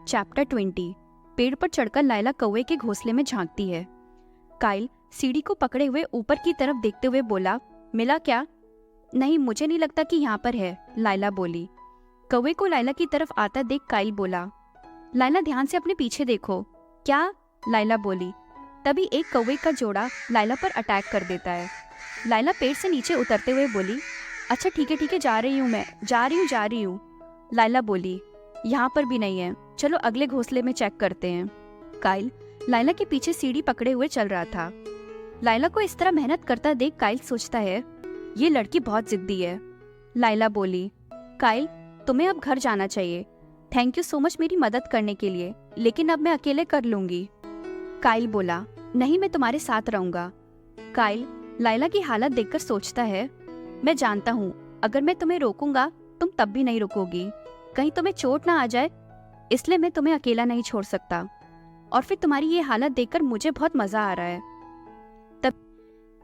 Chapter 20। पेड़ पर चढ़कर लायला कौवे के घोंसले में झांकती है। काइल सीढ़ी को पकड़े हुए ऊपर की तरफ देखते हुए बोला, मिला क्या? नहीं, मुझे नहीं लगता कि यहाँ पर है, लायला बोली। कौवे को लायला की तरफ आता देख काइल बोला, लायला ध्यान से अपने पीछे देखो। क्या? लायला बोली। तभी एक कौवे का जोड़ा लायला पर अटैक कर देता है। लायला पेड़ से नीचे उतरते हुए बोली, अच्छा ठीक है, जा रही हूँ मैं, जा रही हूँ। लायला बोली, यहाँ पर भी नहीं है, चलो अगले घोंसले में चेक करते हैं। काइल लायला के पीछे सीढ़ी पकड़े हुए चल रहा था। लायला को इस तरह मेहनत करता देख काइल सोचता है, ये लड़की बहुत जिद्दी है। लायला बोली, काइल तुम्हें अब घर जाना चाहिए। थैंक यू सो मच मेरी मदद करने के लिए, लेकिन अब मैं अकेले कर लूंगी। काइल बोला, नहीं मैं तुम्हारे साथ रहूंगा। काइल लायला की हालत देखकर सोचता है, मैं जानता हूँ अगर मैं तुम्हें रोकूंगा तुम तब भी नहीं रुकोगी, कहीं तुम्हें चोट ना आ जाए, इसलिए मैं तुम्हें अकेला नहीं छोड़ सकता। और फिर तुम्हारी ये हालत देखकर मुझे बहुत मजा आ रहा है।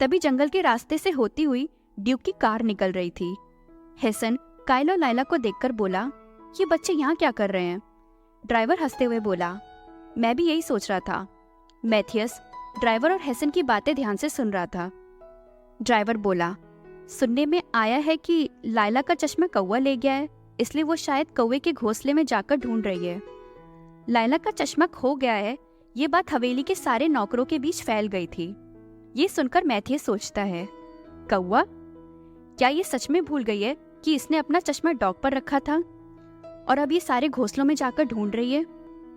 तभी जंगल के रास्ते से होती हुई ड्यूक की कार निकल रही थी। हेसन काइल और लायला को देखकर बोला, ये बच्चे यहाँ क्या कर रहे हैं? ड्राइवर हंसते हुए बोला, मैं भी यही सोच रहा था। मैथियस ड्राइवर और हेसन की बातें ध्यान से सुन रहा था। ड्राइवर बोला, सुनने में आया है कि लायला का चश्मा कौवा ले गया है, इसलिए वो शायद कौवे के घोंसले में जाकर ढूंढ रही है। लायला का चश्मा खो गया है, ये बात हवेली के सारे नौकरों के बीच फैल गई थी। ये सुनकर मैथियस सोचता है, कौवा? क्या ये सच में भूल गई है कि इसने अपना चश्मा डॉग पर रखा था और अब ये सारे घोंसलों में जाकर ढूंढ रही है?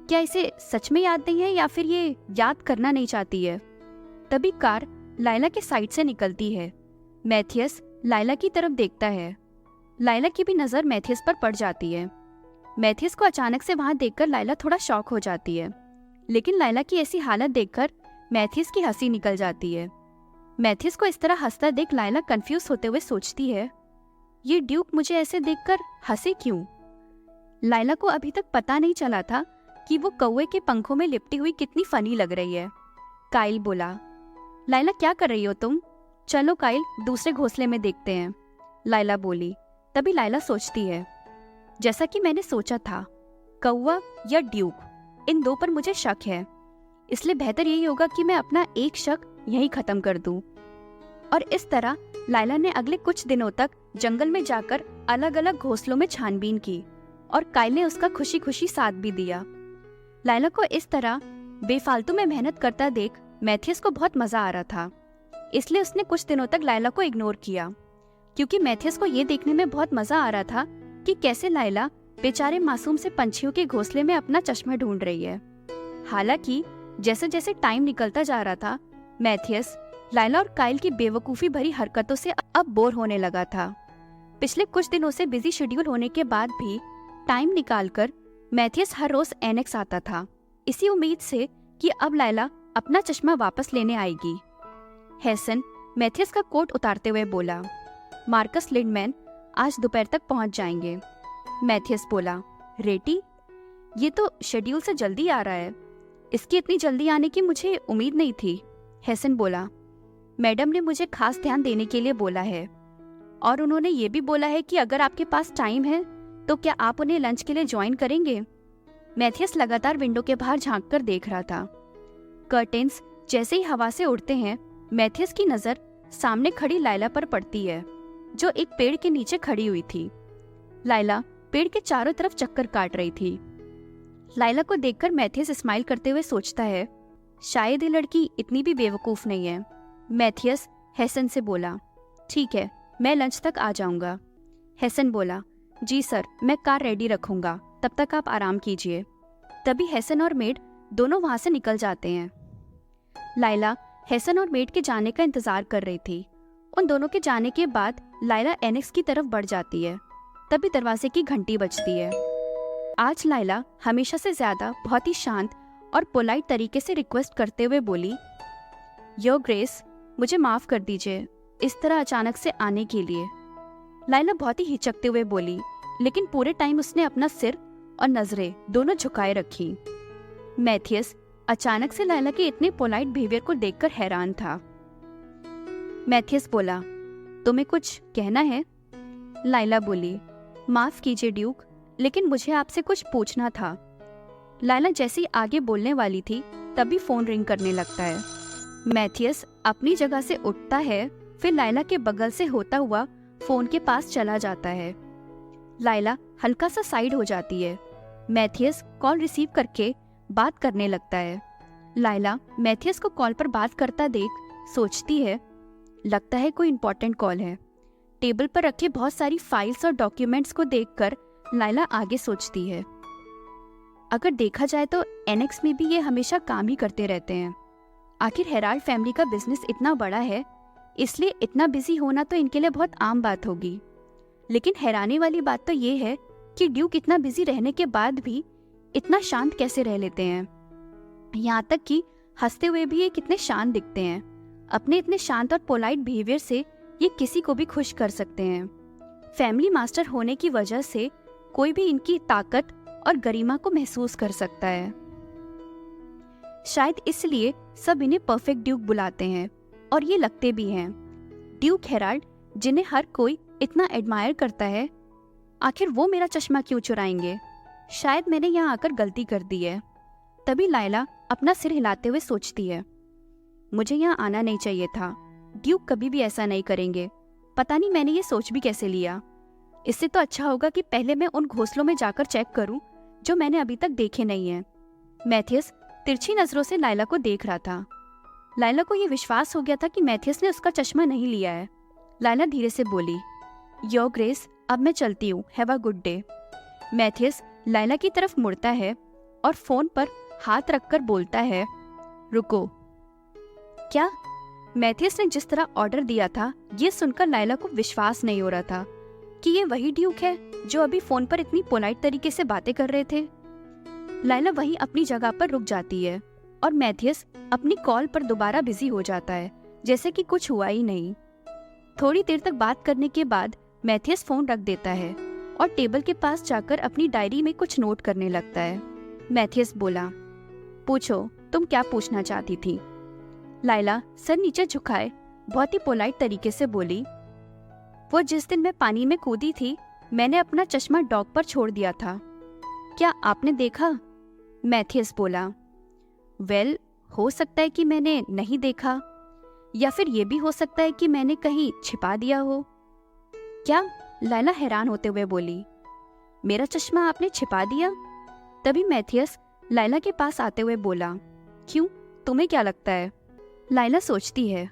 क्या इसे सच में याद नहीं है या फिर ये याद करना नहीं चाहती है? तभी कार लायला के साइड से निकलती है। मैथियस लायला की तरफ देखता है। लायला की भी नजर मैथियस पर पड़ जाती है। मैथियस को अचानक से वहां देखकर लायला थोड़ा शॉक हो जाती है, लेकिन लायला की ऐसी हालत देखकर मैथियस की हंसी निकल जाती है। मैथियस को इस तरह हंसता देख लायला कंफ्यूज होते हुए सोचती है, ये ड्यूक मुझे ऐसे देखकर हंसे क्यों? लायला को अभी तक पता नहीं चला था कि वो कौवे के पंखों में लिपटी हुई कितनी फनी लग रही है। काइल बोला, लायला क्या कर रही हो तुम? चलो काइल दूसरे घोंसले में देखते हैं, लायला बोली। तभी लायला सोचती है, जैसा कि मैंने सोचा था, कौवा या ड्यूक, इन दो पर मुझे शक है, इसलिए बेहतर यही होगा कि मैं अपना एक शक यहीं खत्म कर दूं। और इस तरह लायला ने अगले कुछ दिनों तक जंगल में जाकर अलग अलग घोंसलों में छानबीन की और काइल ने उसका खुशी खुशी साथ भी दिया। लायला को इस तरह बेफालतू में मेहनत करता देख मैथियस को बहुत मजा आ रहा था, इसलिए उसने कुछ दिनों तक लायला को इग्नोर किया, क्योंकि मैथियस को ये देखने में बहुत मजा आ रहा था कि कैसे लायला बेचारे मासूम से पंछियों के घोंसले में अपना चश्मा ढूंढ रही है। हालांकि जैसे जैसे टाइम निकलता जा रहा था, मैथियस लायला और काइल की बेवकूफी भरी हरकतों से अब बोर होने लगा था। पिछले कुछ दिनों से बिजी शेड्यूल होने के बाद भी टाइम निकालकर मैथियस हर रोज एनेक्स आता था, इसी उम्मीद से कि अब लायला अपना चश्मा वापस लेने आएगी। हेसन मैथियस का कोट उतारते हुए बोला, मार्कस लिंडमैन आज दोपहर तक पहुंच जाएंगे। मैथियस बोला, रेटी? ये तो शेड्यूल से जल्दी आ रहा है, इसकी इतनी जल्दी आने की मुझे उम्मीद नहीं थी। हेसन बोला, मैडम ने मुझे खास ध्यान देने के लिए बोला है और उन्होंने ये भी बोला है कि अगर आपके पास टाइम है तो क्या आप उन्हें लंच के लिए ज्वाइन करेंगे? मैथियस लगातार विंडो के बाहर झांक कर देख रहा था। कर्टेन्स जैसे ही हवा से उड़ते हैं, मैथियस की नजर सामने खड़ी लायला पर पड़ती है, जो एक पेड़ के नीचे खड़ी हुई थी। लायला पेड़ के चारों तरफ चक्कर काट रही थी। लायला को देखकर मैथियस स्माइल करते हुए सोचता है, शायद ये लड़की इतनी भी बेवकूफ नहीं है। मैथियस हेसन से बोला, ठीक है, मैं लंच तक आ जाऊंगा। हेसन बोला, जी सर, मैं कार रेडी रखूंगा, तब तक आप आराम कीजिए। तभी हेसन और मेड दोनों वहां से निकल जाते हैं। लायला हेसन और मेड के जाने का इंतजार कर रही थी। उन दोनों के जाने के बाद लायला एनेक्स की तरफ बढ़ जाती है। तभी दरवाजे की घंटी बजती है। आज लायला हमेशा से ज्यादा बहुत ही शांत और पोलाइट तरीके से रिक्वेस्ट करते हुए बोली, योर ग्रेस, मुझे माफ कर दीजिए इस तरह अचानक से आने के लिए। लायला बहुत ही हिचकते हुए बोली, लेकिन पूरे टाइम उसने अपना सिर और नजरें दोनों झुकाए रखी। मैथियस अचानक से लायला के इतने पोलाइट बिहेवियर को देखकर हैरान था। मैथियस बोला, तुम्हें कुछ कहना है? लायला बोली, माफ कीजिए ड्यूक, लेकिन मुझे आपसे कुछ पूछना था। लायला जैसे ही आगे बोलने वाली थी तभी फोन रिंग करने लगता है। मैथियस अपनी जगह से उठता है, फिर लायला के बगल से होता हुआ फोन के पास चला जाता है। लायला हल्का सा साइड हो जाती है। मैथियस कॉल रिसीव करके बात करने लगता है। लायला मैथियस को कॉल पर बात करता देख सोचती है, लगता है कोई इम्पोर्टेंट कॉल है। टेबल पर रखे बहुत सारी फाइल्स और डॉक्यूमेंट्स को देखकर लायला आगे सोचती है, अगर देखा जाए तो एनेक्स में भी ये हमेशा काम ही करते रहते हैं। आखिर हेराल्ड फैमिली का बिजनेस इतना बड़ा है, इसलिए इतना बिजी होना तो इनके लिए बहुत आम बात होगी। लेकिन हैरानी वाली बात तो ये है कि ड्यूक इतना बिजी रहने के बाद भी इतना शांत कैसे रह लेते हैं। यहाँ तक कि हंसते हुए भी ये कितने शांत दिखते हैं। अपने इतने शांत और पोलाइट बिहेवियर से ये किसी को भी खुश कर सकते हैं। फैमिली मास्टर होने की वजह से कोई भी इनकी ताकत और गरिमा को महसूस कर सकता है। शायद इसलिए सब इन्हें परफेक्ट ड्यूक बुलाते हैं और ये लगते भी हैं। ड्यूक हेराल्ड जिन्हें हर कोई इतना एडमायर करता है, आखिर वो मेरा चश्मा क्यों चुराएंगे? शायद मैंने यहाँ आकर गलती कर दी है। तभी लायला अपना सिर हिलाते हुए सोचती है, मुझे यहाँ आना नहीं चाहिए था। ड्यूक कभी भी ऐसा नहीं करेंगे। पता नहीं मैंने ये सोच भी कैसे लिया। इससे तो अच्छा होगा कि पहले मैं उन घोंसलों में जाकर चेक करूं जो मैंने अभी तक देखे नहीं हैं। मैथियस तिरछी नजरों से लायला को देख रहा था। लायला को ये विश्वास हो गया था कि मैथियस ने उसका चश्मा नहीं लिया है। लायला धीरे से बोली, योर ग्रेस, अब मैं चलती हूँ, have a good day. Mathias Layla की तरफ मुड़ता है और फोन पर हाथ रखकर बोलता है, रुको। क्या? मैथियस ने जिस तरह ऑर्डर दिया था, ये सुनकर लायला को विश्वास नहीं हो रहा था कि ये वही ड्यूक है जो अभी फोन पर इतनी पोलाइट तरीके से बातें कर रहे थे। लायला वहीं अपनी जगह पर रुक जाती है और मैथियस अपनी कॉल पर दोबारा बिजी हो जाता है, जैसे कि कुछ हुआ ही नहीं। थोड़ी देर तक बात करने के बाद मैथियस फोन रख देता है और टेबल के पास जाकर अपनी डायरी में कुछ नोट करने लगता है। मैथियस बोला, पूछो, तुम क्या पूछना चाहती थी? लायला सर नीचे झुकाए बहुत ही पोलाइट तरीके से बोली, वो जिस दिन मैं पानी में कूदी थी, मैंने अपना चश्मा डॉग पर छोड़ दिया था। क्या आपने देखा? मैथियस बोला, वेल, हो सकता है कि मैंने नहीं देखा, या फिर ये भी हो सकता है कि मैंने कहीं छिपा दिया हो। क्या? लायला हैरान होते हुए बोली, मेरा चश्मा आपने छिपा दिया? तभी मैथियस लायला के पास आते हुए बोला, क्यों, तुम्हें क्या लगता है? लायला सोचती है,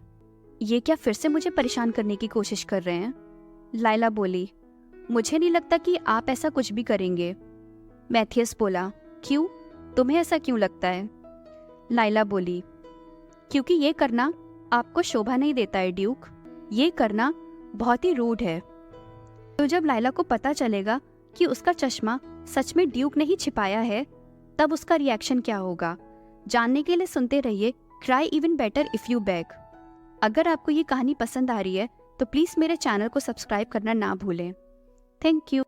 ये क्या फिर से मुझे परेशान करने की कोशिश कर रहे हैं? लायला बोली, मुझे नहीं लगता कि आप ऐसा कुछ भी करेंगे। मैथियस बोला, क्यों, तुम्हें ऐसा क्यों लगता है? लायला बोली, क्योंकि ये करना आपको शोभा नहीं देता है ड्यूक। ये करना बहुत ही रूड है। तो जब लायला को पता चलेगा कि उसका चश्मा सच में ड्यूक ने ही छिपाया है, तब उसका रिएक्शन क्या होगा? जानने के लिए सुनते रहिए cry even better if you beg. अगर आपको ये कहानी पसंद आ रही है तो प्लीज़ मेरे चैनल को सब्सक्राइब करना ना भूलें। Thank you.